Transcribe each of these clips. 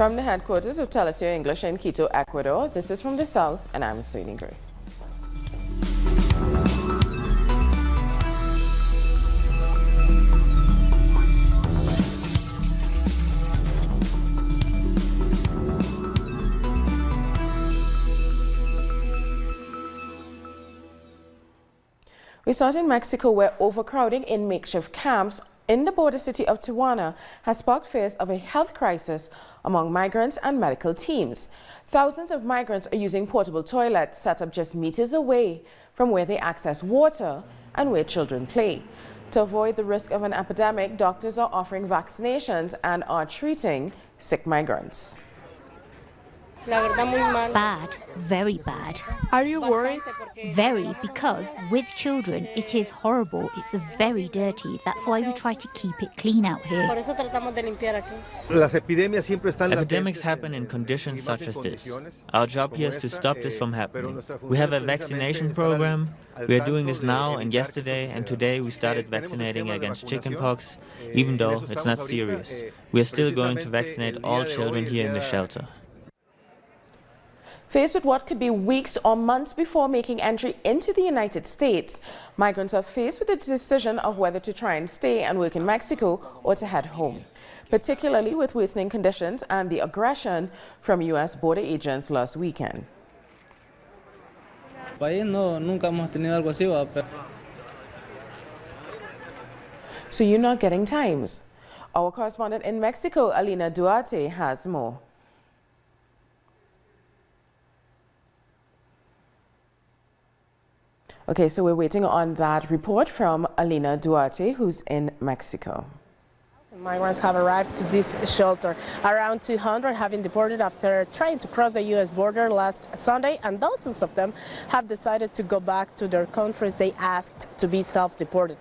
From the headquarters of Telesur English in Quito, Ecuador, this is From the South, and I'm Sweetie Gray. We start in Mexico, where overcrowding in makeshift camps in the border city of Tijuana has sparked fears of a health crisis among migrants and medical teams. Thousands of migrants are using portable toilets set up just meters away from where they access water and where children play. To avoid the risk of an epidemic, doctors are offering vaccinations and are treating sick migrants. Bad, very bad. Are you worried? Very, because with children it is horrible. It's very dirty. That's why we try to keep it clean out here. Epidemics happen in conditions such as this. Our job here is to stop this from happening. We have a vaccination program. We are doing this now and yesterday, and today we started vaccinating against chickenpox, even though it's not serious. We are still going to vaccinate all children here in the shelter. Faced with what could be weeks or months before making entry into the United States, migrants are faced with the decision of whether to try and stay and work in Mexico or to head home, particularly with worsening conditions and the aggression from U.S. border agents last weekend. So you're not getting times? Our correspondent in Mexico, Alina Duarte, has more. Okay, so we're waiting on that report from Alina Duarte, who's in Mexico. Migrants have arrived to this shelter. Around 200 have been deported after trying to cross the U.S. border last Sunday, and dozens of them have decided to go back to their countries they asked to be self-deported.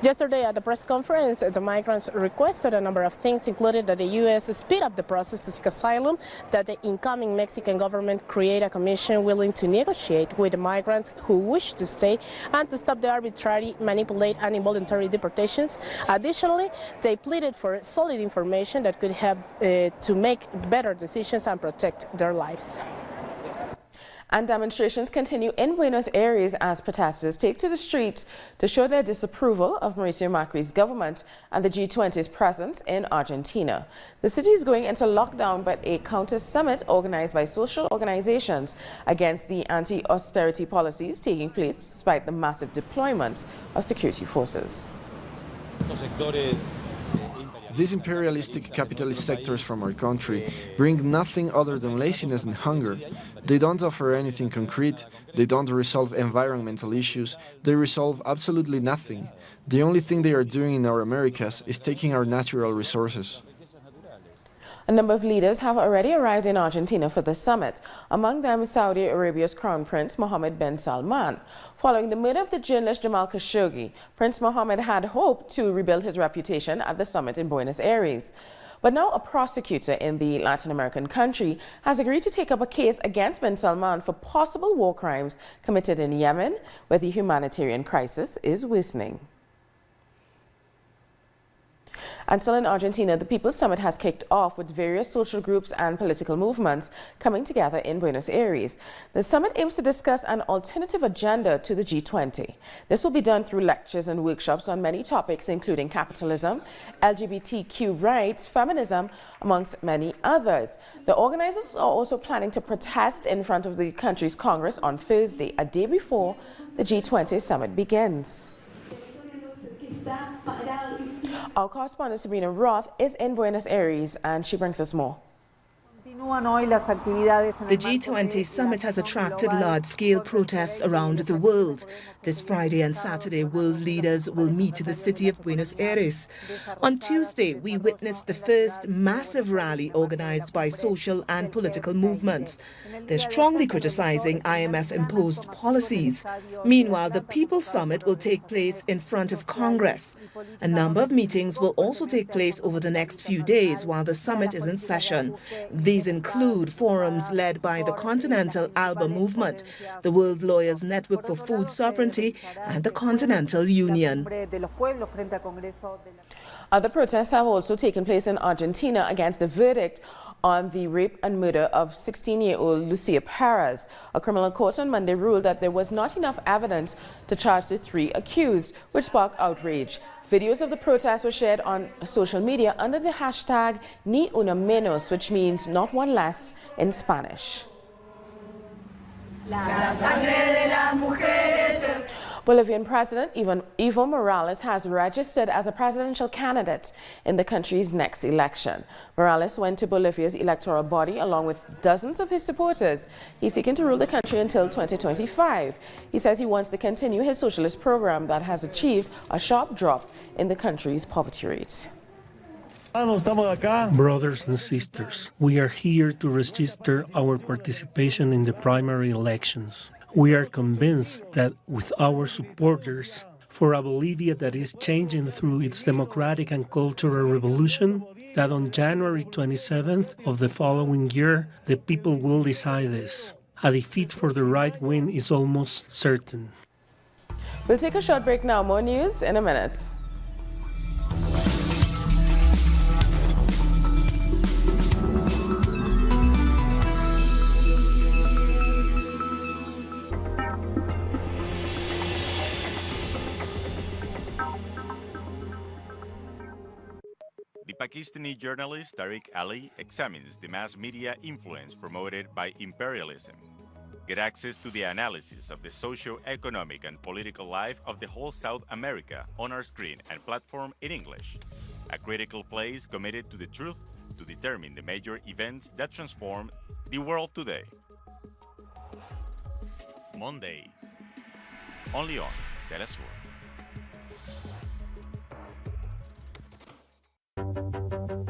Yesterday at the press conference, the migrants requested a number of things, including that the U.S. speed up the process to seek asylum, that the incoming Mexican government create a commission willing to negotiate with the migrants who wish to stay, and to stop the arbitrary, manipulate, and involuntary deportations. Additionally, they pleaded for solid information that could help to make better decisions and protect their lives. And demonstrations continue in Buenos Aires as protesters take to the streets to show their disapproval of Mauricio Macri's government and the G20's presence in Argentina. The city is going into lockdown, but a counter-summit organized by social organizations against the anti-austerity policies taking place despite the massive deployment of security forces. These imperialistic capitalist sectors from our country bring nothing other than laziness and hunger. They don't offer anything concrete, they don't resolve environmental issues, they resolve absolutely nothing. The only thing they are doing in our Americas is taking our natural resources. A number of leaders have already arrived in Argentina for the summit, among them Saudi Arabia's Crown Prince Mohammed bin Salman. Following the murder of the journalist Jamal Khashoggi, Prince Mohammed had hoped to rebuild his reputation at the summit in Buenos Aires. But now a prosecutor in the Latin American country has agreed to take up a case against bin Salman for possible war crimes committed in Yemen, where the humanitarian crisis is worsening. And still in Argentina, the People's Summit has kicked off with various social groups and political movements coming together in Buenos Aires. The summit aims to discuss an alternative agenda to the G20. This will be done through lectures and workshops on many topics, including capitalism, LGBTQ rights, feminism, amongst many others. The organizers are also planning to protest in front of the country's Congress on Thursday, a day before the G20 summit begins. Our correspondent Sabrina Roth is in Buenos Aires and she brings us more. The G20 summit has attracted large-scale protests around the world. This Friday and Saturday, world leaders will meet in the city of Buenos Aires. On Tuesday, we witnessed the first massive rally organized by social and political movements. They're strongly criticizing IMF-imposed policies. Meanwhile, the People's Summit will take place in front of Congress. A number of meetings will also take place over the next few days while the summit is in session. These include forums led by the Continental ALBA Movement, the World Lawyers Network for Food Sovereignty, and the Continental Union. Other protests have also taken place in Argentina against the verdict on the rape and murder of 16-year-old Lucia Perez. A criminal court on Monday ruled that there was not enough evidence to charge the 3 accused, which sparked outrage. Videos of the protests were shared on social media under the hashtag Ni Una Menos, which means not one less in Spanish. Bolivian President Evo Morales has registered as a presidential candidate in the country's next election. Morales went to Bolivia's electoral body along with dozens of his supporters. He's seeking to rule the country until 2025. He says he wants to continue his socialist program that has achieved a sharp drop in the country's poverty rate. Brothers and sisters, we are here to register our participation in the primary elections. We are convinced that with our supporters, for a Bolivia that is changing through its democratic and cultural revolution, that on January 27th of the following year, the people will decide this. A defeat for the right wing is almost certain. We'll take a short break now. More news in a minute. The Pakistani journalist Tariq Ali examines the mass media influence promoted by imperialism. Get access to the analysis of the socio-economic and political life of the whole South America on our screen and platform in English. A critical place committed to the truth to determine the major events that transform the world today. Mondays, only on Telesur.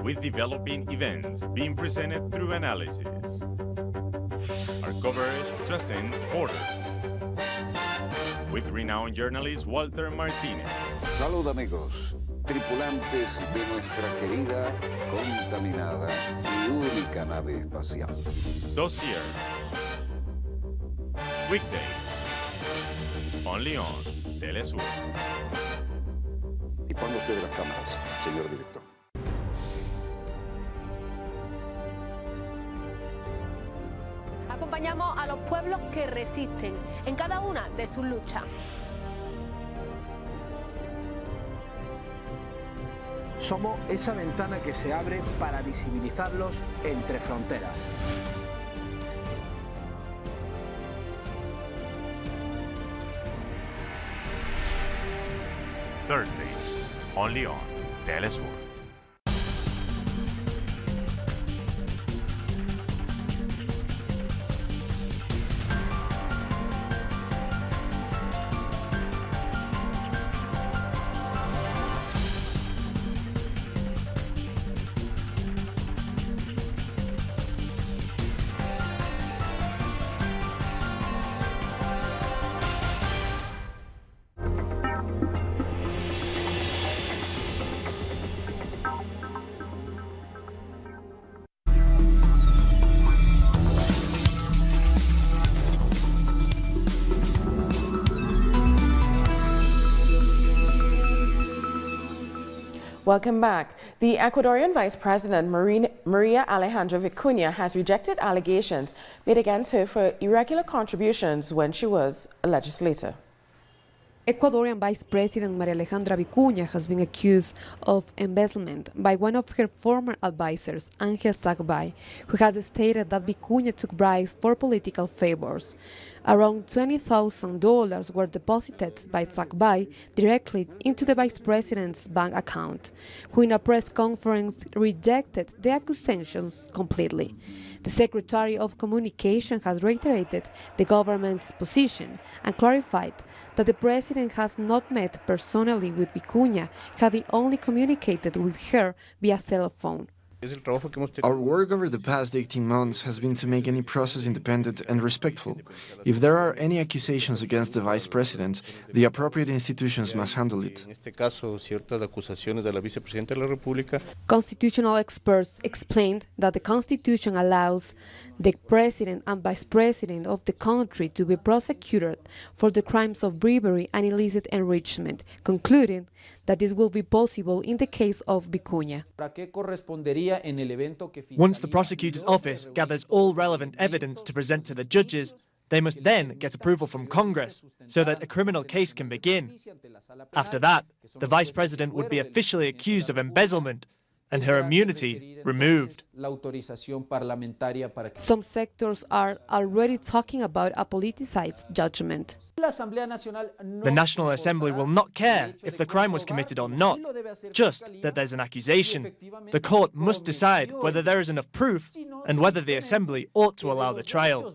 With developing events being presented through analysis. Our coverage transcends borders. With renowned journalist Walter Martinez. Salud amigos, tripulantes de nuestra querida, contaminada y única nave espacial. Dossier. Weekdays. Only on Telesur. Y ponga usted las cámaras, señor director. Acompañamos a los pueblos que resisten en cada una de sus luchas. Somos esa ventana que se abre para visibilizarlos entre fronteras. Thursdays, only on Telesur. Welcome back. The Ecuadorian Vice President Maria Alejandra Vicuña has rejected allegations made against her for irregular contributions when she was a legislator. Ecuadorian Vice President Maria Alejandra Vicuña has been accused of embezzlement by one of her former advisors, Ángel Sacbay, who has stated that Vicuña took bribes for political favors. Around $20,000 were deposited by Sacbay directly into the Vice President's bank account, who in a press conference rejected the accusations completely. The Secretary of Communication has reiterated the government's position and clarified that the President has not met personally with Vicuña, having only communicated with her via cell phone. Our work over the past 18 months has been to make any process independent and respectful. If there are any accusations against the Vice President, the appropriate institutions must handle it. Constitutional experts explained that the Constitution allows the President and Vice President of the country to be prosecuted for the crimes of bribery and illicit enrichment, concluding that this will be possible in the case of Vicuña. Once the prosecutor's office gathers all relevant evidence to present to the judges, they must then get approval from Congress so that a criminal case can begin. After that, the Vice President would be officially accused of embezzlement and her immunity removed. Some sectors are already talking about a politicized judgment. The National Assembly will not care if the crime was committed or not, just that there's an accusation. The court must decide whether there is enough proof and whether the Assembly ought to allow the trial.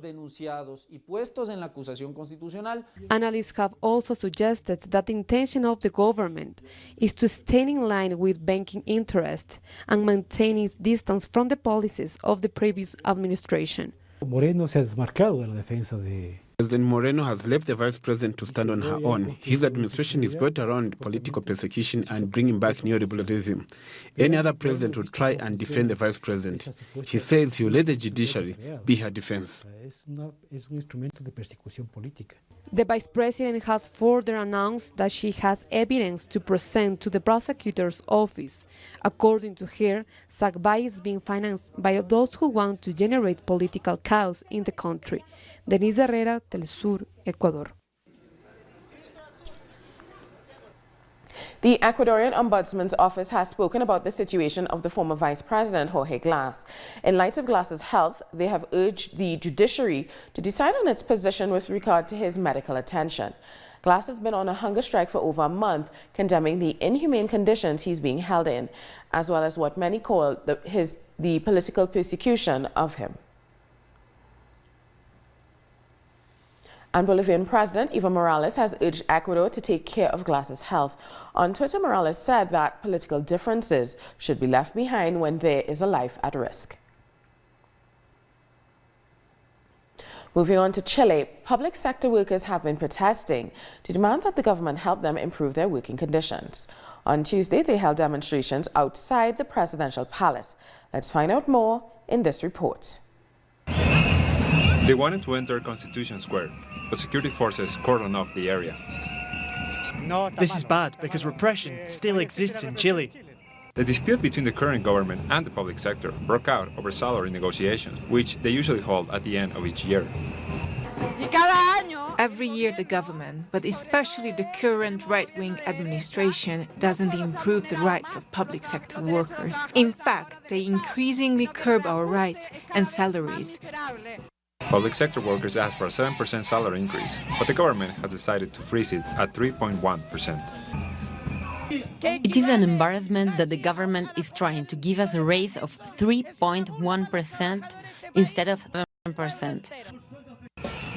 Analysts have also suggested that the intention of the government is to stay in line with banking interests and maintain its distance from the policies of the previous administration. President Moreno has left the Vice President to stand on her own. His administration is built around political persecution and bringing back neoliberalism. Any other president will try and defend the Vice President. He says he will let the judiciary be her defense. The Vice President has further announced that she has evidence to present to the prosecutor's office. According to her, Sagbay is being financed by those who want to generate political chaos in the country. Denise Herrera, Telesur, Ecuador. The Ecuadorian Ombudsman's Office has spoken about the situation of the former Vice President Jorge Glass. In light of Glass's health, they have urged the judiciary to decide on its position with regard to his medical attention. Glass has been on a hunger strike for over a month, condemning the inhumane conditions he's being held in, as well as what many call the political persecution of him. And Bolivian President Evo Morales has urged Ecuador to take care of Glass's health. On Twitter, Morales said that political differences should be left behind when there is a life at risk. Moving on to Chile, public sector workers have been protesting to demand that the government help them improve their working conditions. On Tuesday, they held demonstrations outside the presidential palace. Let's find out more in this report. They wanted to enter Constitution Square, but security forces cordoned off the area. This is bad because repression still exists in Chile. The dispute between the current government and the public sector broke out over salary negotiations, which they usually hold at the end of each year. Every year the government, but especially the current right-wing administration, doesn't improve the rights of public sector workers. In fact, they increasingly curb our rights and salaries. Public sector workers asked for a 7% salary increase, but the government has decided to freeze it at 3.1%. It is an embarrassment that the government is trying to give us a raise of 3.1% instead of 7%.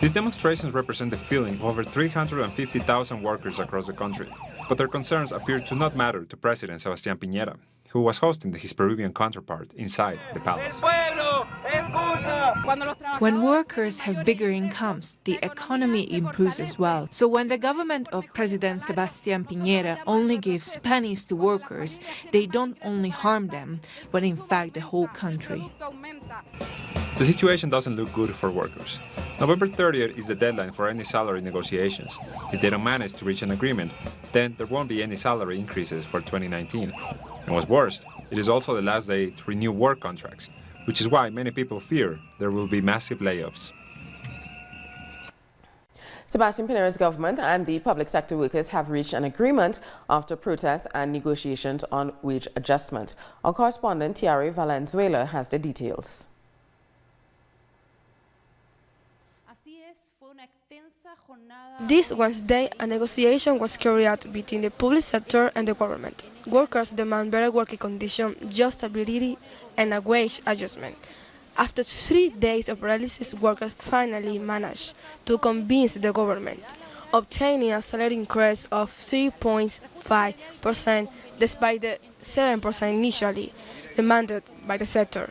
These demonstrations represent the feeling of over 350,000 workers across the country, but their concerns appear to not matter to President Sebastián Piñera, who was hosting his Peruvian counterpart inside the palace. When workers have bigger incomes, the economy improves as well. So when the government of President Sebastián Piñera only gives pennies to workers, they don't only harm them, but in fact the whole country. The situation doesn't look good for workers. November 30th is the deadline for any salary negotiations. If they don't manage to reach an agreement, then there won't be any salary increases for 2019. And what's worse, it is also the last day to renew work contracts, which is why many people fear there will be massive layoffs. Sebastián Piñera's government and the public sector workers have reached an agreement after protests and negotiations on wage adjustment. Our correspondent Tiare Valenzuela has the details. This Wednesday, a negotiation was carried out between the public sector and the government. Workers demand better working conditions, job stability, and a wage adjustment. After 3 days of paralysis, workers finally managed to convince the government, obtaining a salary increase of 3.5% despite the 7% initially demanded by the sector.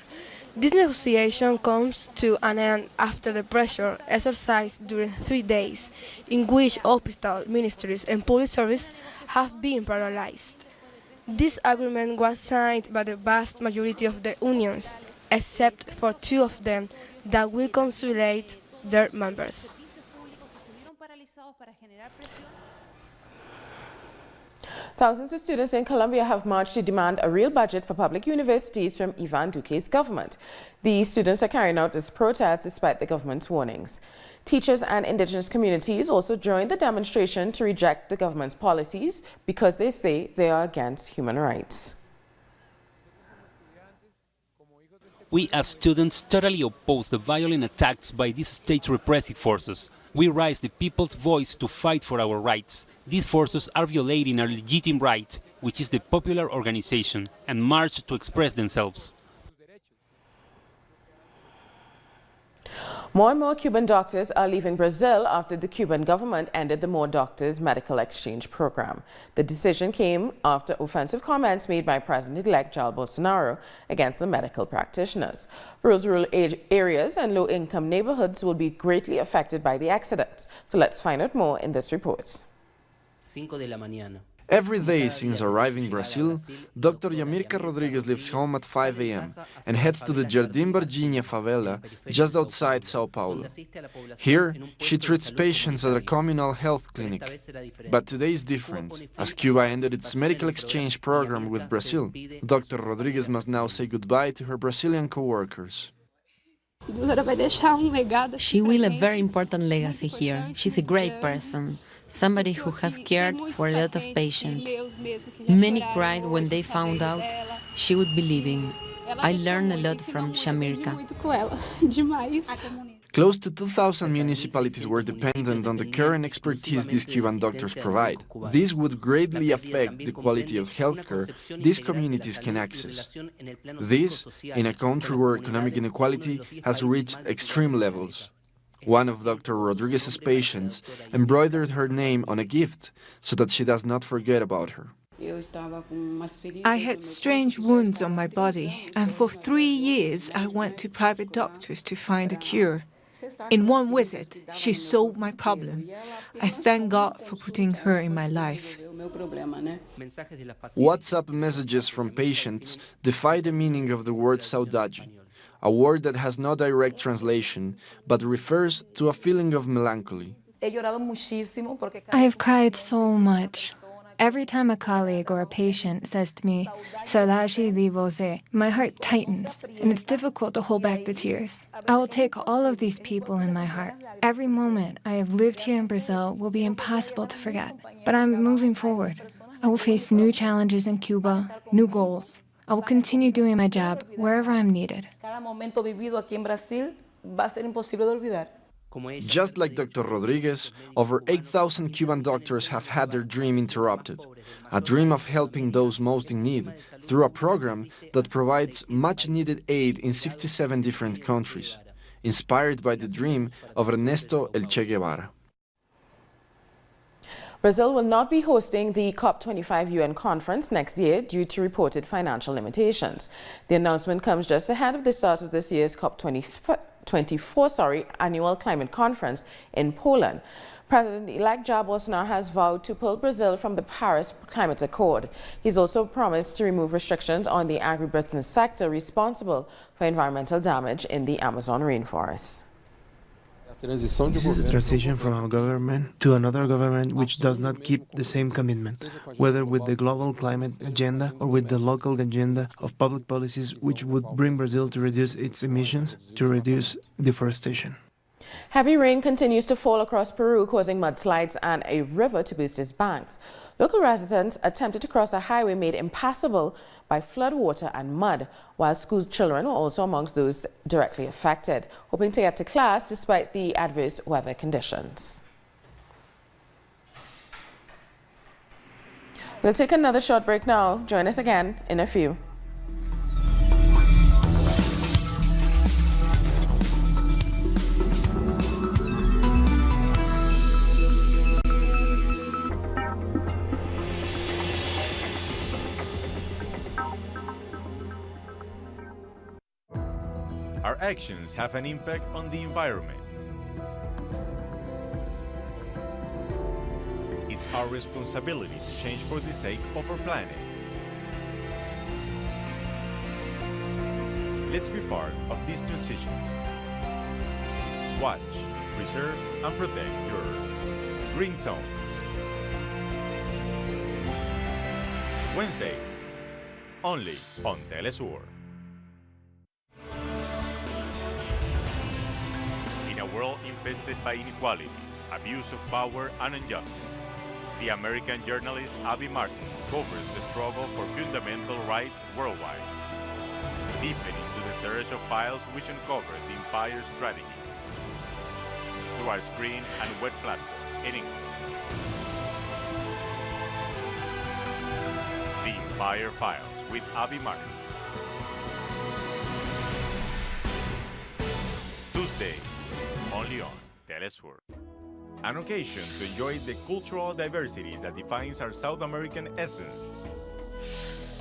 This negotiation comes to an end after the pressure exercised during 3 days, in which hospital, ministries and public service have been paralyzed. This agreement was signed by the vast majority of the unions, except for 2 of them that will consolidate their members. Thousands of students in Colombia have marched to demand a real budget for public universities from Iván Duque's government. The students are carrying out this protest despite the government's warnings. Teachers and indigenous communities also joined the demonstration to reject the government's policies because they say they are against human rights. We as students totally oppose the violent attacks by these state's repressive forces. We raise the people's voice to fight for our rights. These forces are violating our legitimate right, which is the popular organization, and march to express themselves. More and more Cuban doctors are leaving Brazil after the Cuban government ended the More Doctors medical exchange program. The decision came after offensive comments made by President-elect Jair Bolsonaro against the medical practitioners. Brazil's rural areas and low-income neighborhoods will be greatly affected by the exodus. So let's find out more in this report. Every day since arriving in Brazil, Dr. Yamirka Rodriguez leaves home at 5 a.m. and heads to the Jardim Virginia favela just outside Sao Paulo. Here, she treats patients at a communal health clinic. But today is different. As Cuba ended its medical exchange program with Brazil, Dr. Rodriguez must now say goodbye to her Brazilian co-workers. She will leave a very important legacy here. She's a great person. Somebody who has cared for a lot of patients. Many cried when they found out she would be leaving. I learned a lot from Yamirka. Close to 2,000 municipalities were dependent on the care and expertise these Cuban doctors provide. This would greatly affect the quality of healthcare these communities can access. This, in a country where economic inequality has reached extreme levels. One of Dr. Rodriguez's patients embroidered her name on a gift so that she does not forget about her. I had strange wounds on my body, and for 3 years I went to private doctors to find a cure. In one visit, she solved my problem. I thank God for putting her in my life. WhatsApp messages from patients defy the meaning of the word saudade, a word that has no direct translation, but refers to a feeling of melancholy. I have cried so much. Every time a colleague or a patient says to me, "Saudade de você," my heart tightens, and it's difficult to hold back the tears. I will take all of these people in my heart. Every moment I have lived here in Brazil will be impossible to forget, but I'm moving forward. I will face new challenges in Cuba, new goals. I will continue doing my job wherever I'm needed. Just like Dr. Rodriguez, over 8,000 Cuban doctors have had their dream interrupted. A dream of helping those most in need through a program that provides much-needed aid in 67 different countries, inspired by the dream of Ernesto El Che Guevara. Brazil will not be hosting the COP25 UN conference next year due to reported financial limitations. The announcement comes just ahead of the start of this year's COP24 annual climate conference in Poland. President-elect Jair Bolsonaro has vowed to pull Brazil from the Paris Climate Accord. He's also promised to remove restrictions on the agribusiness sector responsible for environmental damage in the Amazon rainforest. This is a transition from a government to another government which does not keep the same commitment, whether with the global climate agenda or with the local agenda of public policies which would bring Brazil to reduce its emissions, to reduce deforestation. Heavy rain continues to fall across Peru, causing mudslides and a river to boost its banks. Local residents attempted to cross a highway made impassable by floodwater and mud, while school children were also amongst those directly affected, hoping to get to class despite the adverse weather conditions. We'll take another short break now. Join us again in a few. Our actions have an impact on the environment. It's our responsibility to change for the sake of our planet. Let's be part of this transition. Watch, preserve, and protect your Green Zone. Wednesdays, only on Telesur. In a world infested by inequalities, abuse of power, and injustice, the American journalist Abby Martin covers the struggle for fundamental rights worldwide, deepening into the search of files which uncover the empire's strategies through our screen and web platform in English. The Empire Files with Abby Martin. Tuesday, only on Telesur. An occasion to enjoy the cultural diversity that defines our South American essence.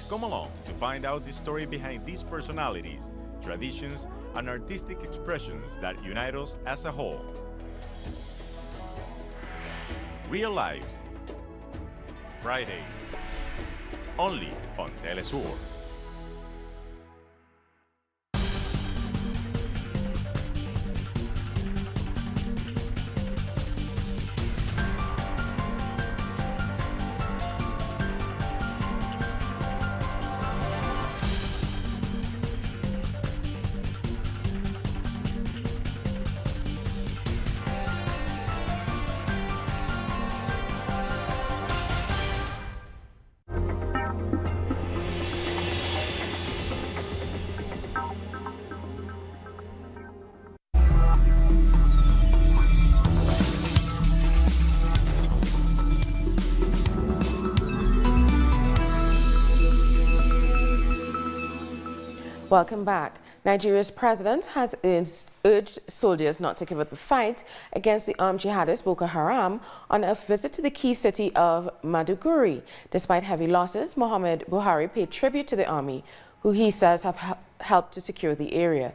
Come along to find out the story behind these personalities, traditions, and artistic expressions that unite us as a whole. Real Lives, Friday, only on Telesur. Welcome back. Nigeria's president has urged soldiers not to give up the fight against the armed jihadist Boko Haram on a visit to the key city of Maiduguri. Despite heavy losses, Muhammad Buhari paid tribute to the army, who he says have helped to secure the area.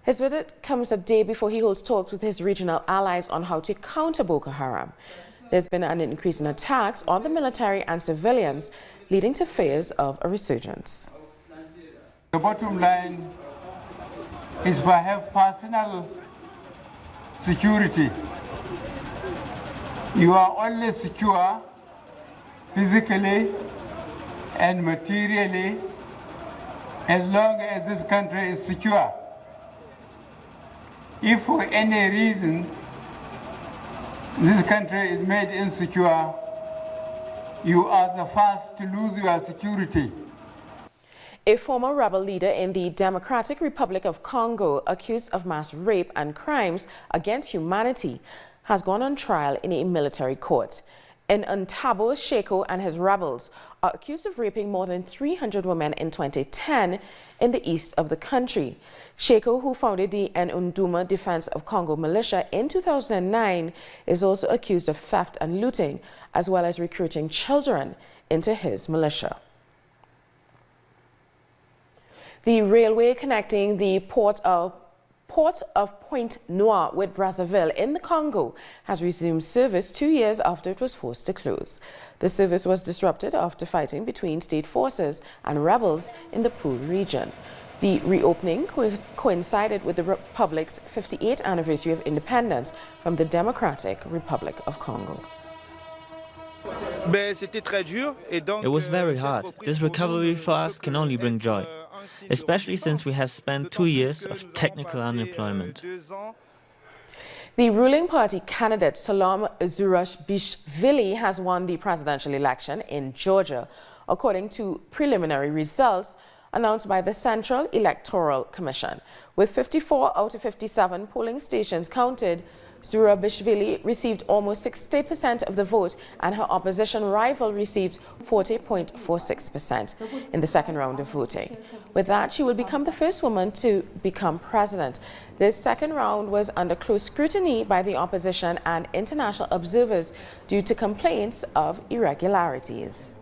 His visit comes a day before he holds talks with his regional allies on how to counter Boko Haram. There's been an increase in attacks on the military and civilians, leading to fears of a resurgence. The bottom line is perhaps personal security. You are only secure physically and materially as long as this country is secure. If for any reason this country is made insecure, you are the first to lose your security. A former rebel leader in the Democratic Republic of Congo, accused of mass rape and crimes against humanity, has gone on trial in a military court. In Ntabo, Sheko and his rebels are accused of raping more than 300 women in 2010 in the east of the country. Sheko, who founded the Nduma Defense of Congo militia in 2009, is also accused of theft and looting, as well as recruiting children into his militia. The railway connecting the port of Pointe-Noire with Brazzaville in the Congo has resumed service 2 years after it was forced to close. The service was disrupted after fighting between state forces and rebels in the Pool region. The reopening coincided with the Republic's 58th anniversary of independence from the Democratic Republic of Congo. It was very hard. This recovery for us can only bring joy, especially since we have spent 2 years of technical unemployment. The ruling party candidate Salom Zurabishvili has won the presidential election in Georgia, according to preliminary results announced by the Central Electoral Commission. With 54 out of 57 polling stations counted, Zurabishvili received almost 60% of the vote, and her opposition rival received 40.46% in the second round of voting. With that, she will become the first woman to become president. This second round was under close scrutiny by the opposition and international observers due to complaints of irregularities.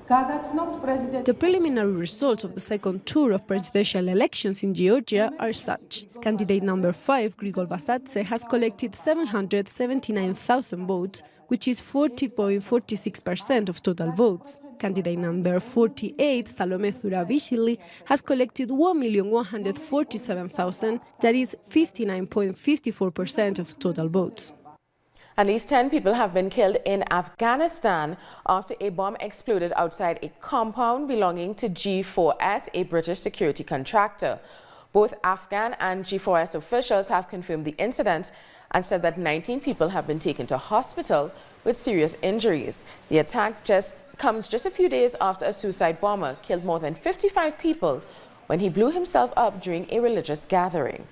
The preliminary results of the second tour of presidential elections in Georgia are such. Candidate number 5, Grigol Basadze, has collected 779,000 votes, which is 40.46% of total votes. Candidate number 48, Salome Zurabishvili, has collected 1,147,000, that is 59.54% of total votes. At least 10 people have been killed in Afghanistan after a bomb exploded outside a compound belonging to G4S, a British security contractor. Both Afghan and G4S officials have confirmed the incident and said that 19 people have been taken to hospital with serious injuries. The attack comes just a few days after a suicide bomber killed more than 55 people when he blew himself up during a religious gathering.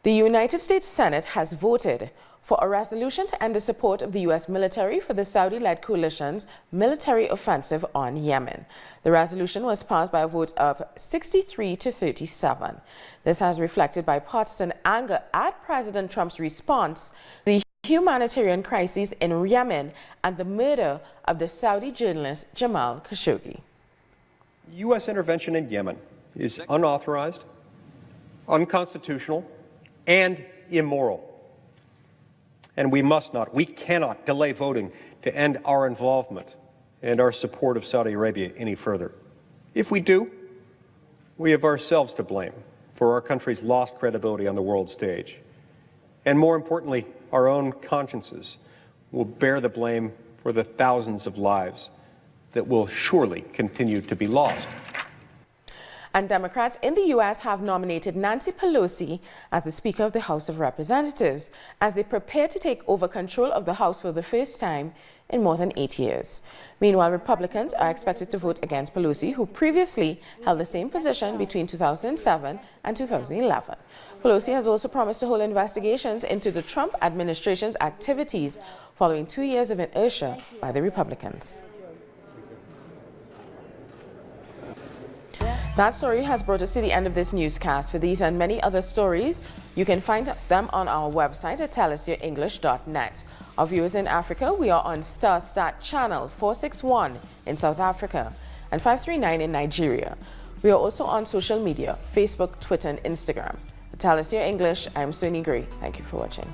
The United States Senate has voted for a resolution to end the support of the U.S. military for the Saudi-led coalition's military offensive on Yemen. The resolution was passed by a vote of 63 to 37. This has reflected bipartisan anger at President Trump's response to the humanitarian crisis in Yemen and the murder of the Saudi journalist Jamal Khashoggi. U.S. intervention in Yemen is unauthorized, unconstitutional, and immoral. And we cannot delay voting to end our involvement and our support of Saudi Arabia any further. If we do, we have ourselves to blame for our country's lost credibility on the world stage. And more importantly, our own consciences will bear the blame for the thousands of lives that will surely continue to be lost. And Democrats in the U.S. have nominated Nancy Pelosi as the Speaker of the House of Representatives as they prepare to take over control of the House for the first time in more than 8 years. Meanwhile, Republicans are expected to vote against Pelosi, who previously held the same position between 2007 and 2011. Pelosi has also promised to hold investigations into the Trump administration's activities following 2 years of inertia by the Republicans. That story has brought us to the end of this newscast. For these and many other stories, you can find them on our website at telesierenglish.net. Our viewers in Africa, we are on Star channel 461 in South Africa and 539 in Nigeria. We are also on social media, Facebook, Twitter, and Instagram. At Telesier English, I'm Suni Gray. Thank you for watching.